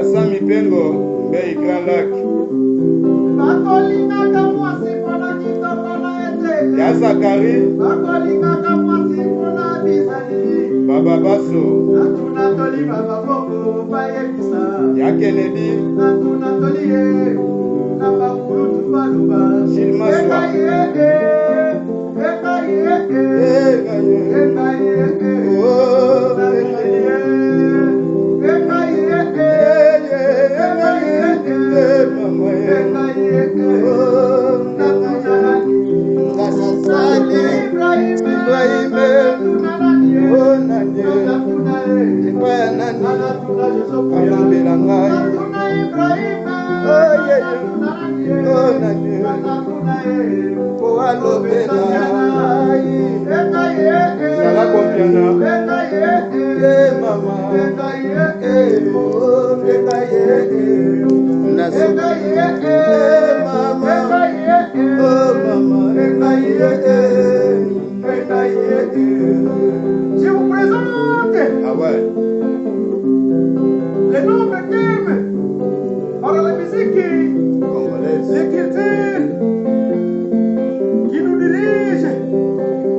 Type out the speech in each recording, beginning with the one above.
Asa mipengo mbei Grand Lac. Ya Zakari. Baba Basso. Ya Kennedy. Gilles Je vous présente les noms thèmes par la musique congolaise, l'écriture qui nous dirige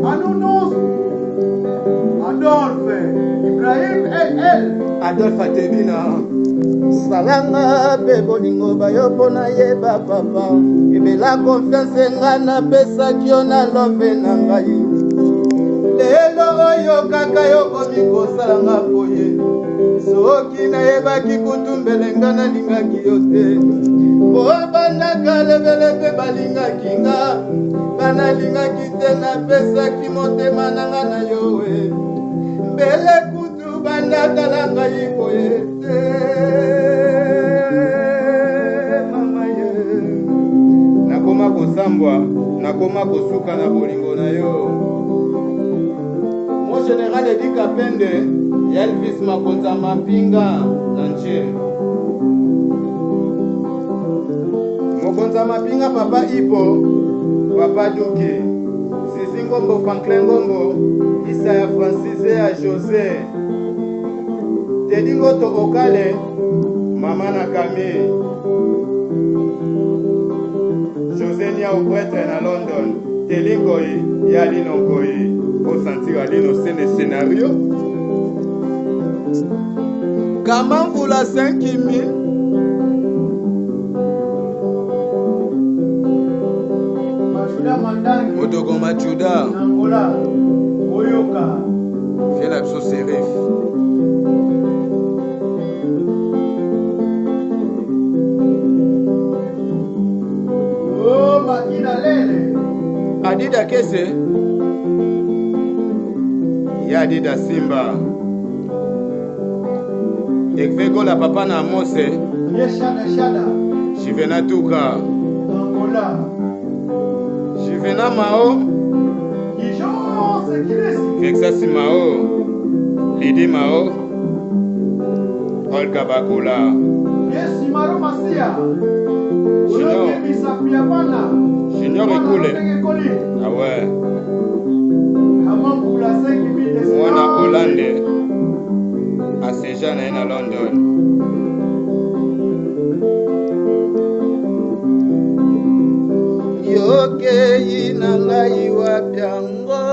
à nos noms. Adolphe Ibrahim LL Adolphe Atebina salanga pe bolingo bayopo na yeba papa ebela confiance nga napesaki yo na love na ngai lelo oyo kaka yokomi kosalanga boye soki nayebaki kutumbelenga nalingaki yo te po bandaka lebele mpe balingaki nga nalingaki te napesaki motema nanga na yo mbele kutu bandakala ngai boye te mama ye nakoma kosambwa nakoma kosuka na bolingo na yo. Mon général Edi Kapende Elvis Makonza Mapinga na nje Mokonza Mapinga papa Ipo papa Duki Sisi Ngombo Franklin Ngombo Isaya Francis ya José Tedi Ngoto Okale Mama Nakami José Nia au prêtre na London Teli Ngoi ya Lino Ngoi faut sentir Alino c'est le scénario. Comment vous la 5000 Modogo Machuda Angola Oyoka Fais la pso serif Oh Makina Lele Adida Kese Ya Adida Simba Ekvego la papa na Mose Yeshada Jivena Tuka Angola Jivena Mao Dijon Sekiresi Vexasi Mao Lidi Mao Olga Bakula Yesi Maro Masia Junior Junior Ekule Ah ouais Mwana Hollande Aseja na ina London Yoke inanga iwa byango